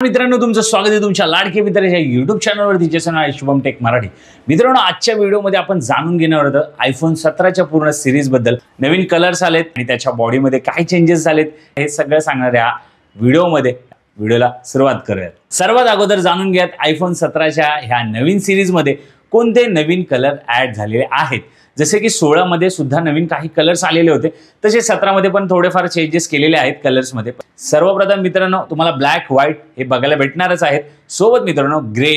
मित्रांनो तुमचं स्वागत आहे तुमच्या लाडके मित्राच्या YouTube चॅनलवरती ज्याचं नाव आहे शुभम टेक मराठी। मित्रांनो आजच्या व्हिडिओमध्ये आपण जाणून घेणार आहोत आयफोन 17च्या पूर्ण सीरीज बद्दल। नवीन कलर्स आलेत आणि त्याच्या बॉडीमध्ये काय चेंजेस झालेत हे सगळं सांगणार या व्हिडिओमध्ये। व्हिडिओला सुरुवात करूया। सर्वात अगोदर जाणून घ्या आयफोन 17च्या ह्या नवीन सीरीज मध्ये कोणते नवीन कलर ऍड झालेले आहेत। जसे की 16 मध्ये सुद्धा नवीन काही कलर्स आलेले होते, तसे 17 मध्ये पण थोडेफार चेंजेस केलेले आहेत कलर्स मध्ये। सर्वप्रथम मित्रांनो तुम्हाला ब्लॅक व्हाईट हे बघायला भेटणारच आहेत, सोबत मित्रांनो grey,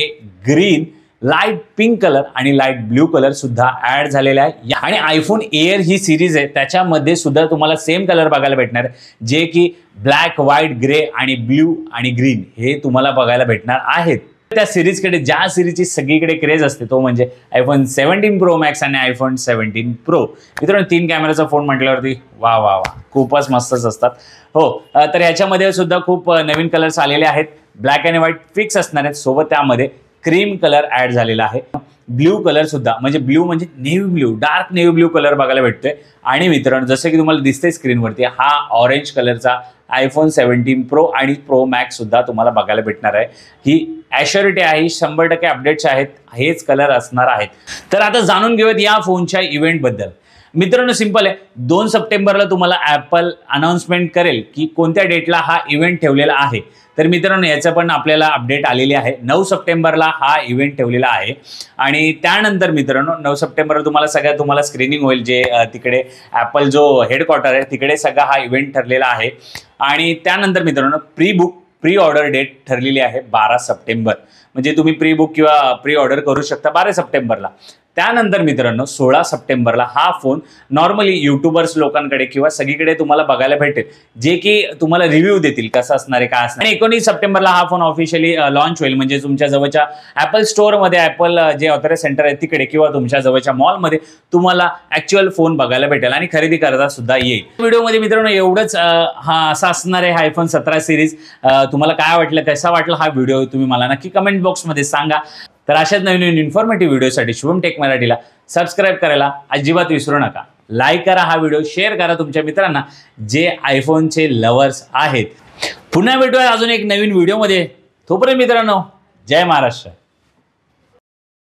green, light pink colour आणि लाईट ब्लू कलर सुद्धा ऍड झालेले आहे। आणि आयफोन एअर ही सीरीज आहे त्याच्यामध्ये सुद्धा तुम्हाला सेम कलर बघायला भेटणार आहे, जे की ब्लॅक, व्हाईट, ग्रे आणि ब्लू आणि ग्रीन हे तुम्हाला बघायला भेटणार आहेत। त्या सीरीजकडे ज्या सीरीजची सगळीकडे क्रेज असते तो म्हणजे आयफोन 17 प्रो मॅक्स आणि आयफोन 17 प्रो। मित्रांनो 3 कॅमेराचा फोन म्हटल्यावरती वा वा वा खूपच मस्तच असतात। हो, तर याच्यामध्ये सुद्धा खूप नवीन कलर्स आलेले आहेत। ब्लॅक आणि व्हाईट फिक्स असणार आहेत, सोबत त्यामध्ये क्रीम कलर ऍड झालेला आहे। ब्लू कलर सुद्धा म्हणजे ब्लू म्हणजे navy blue, dark navy blue colour बघायला भेटतोय। आणि मित्रांनो जसं की तुम्हाला दिसतंय स्क्रीनवरती हा ऑरेंज कलरचा आयफोन 17 प्रो आणि प्रो मॅक्स सुद्धा तुम्हाला बघायला भेटणार आहे। ही ॲश्युरिटी आहे, 100% अपडेट्स आहेत, हेच कलर असणार आहेत। तर आता जाणून घेऊयात या फोनच्या इव्हेंट बद्दल। मित्रांनो सिंपल आहे, 2 सप्टेंबरला तुम्हाला ॲपल अनाउन्समेंट करेल की कोणत्या डेटला हा इव्हेंट ठेवलेला आहे। तर मित्रांनो याचं पण आपल्याला अपडेट आलेली आहे। 9 सप्टेंबरला हा इव्हेंट ठेवलेला आहे आणि त्यानंतर मित्रांनो 9 सप्टेंबरला तुम्हाला स्क्रीनिंग होईल, जे तिकडे ॲपल जो हेडक्वार्टर आहे तिकडे सगळा हा इव्हेंट ठरलेला आहे। आणि त्यानंतर मित्रांनो प्री ऑर्डर डेट ठरलेली आहे 12 सप्टेंबर, म्हणजे तुम्ही प्री बुक किंवा प्री ऑर्डर करू शकता 12 सप्टेंबरला। त्यानंतर मित्रांनो 16 सप्टेंबरला हा फोन नॉर्मली यूट्यूबर्स लोकांकडे किंवा सगळीकडे तुम्हाला बघायला भेटेल, जे की तुम्हाला रिव्ह्यू देतील कसं असणार आहे काय असणार। आणि 19 सप्टेंबरला हा फोन ऑफिशियली लॉन्च होईल, म्हणजे तुमच्या जवळच्या ॲपल स्टोअरमध्ये ॲपल जे ऑथराइज सेंटर आहे तिकडे किंवा तुमच्या जवळच्या मॉलमध्ये तुम्हाला ॲक्च्युअल फोन बघायला भेटेल आणि खरेदी करता सुद्धा येईल। व्हिडिओमध्ये मित्रांनो एवढंच हा असा असणार आहे आयफोन 17 सीरीज। तुम्हाला काय वाटलं, कसा वाटला हा व्हिडिओ तुम्ही मला नक्की कमेंट बॉक्समध्ये सांगा। तर अशाच नवीन इन्फॉर्मेटिव्ह व्हिडिओसाठी शुभम टेक मराठीला सबस्क्राईब करायला अजिबात विसरू नका। लाईक करा हा व्हिडिओ, शेअर करा तुमच्या मित्रांना जे आयफोनचे लवर्स आहेत। पुन्हा भेटूया अजून एक नवीन व्हिडिओमध्ये। तोपर्यंत मित्रांनो जय महाराष्ट्र।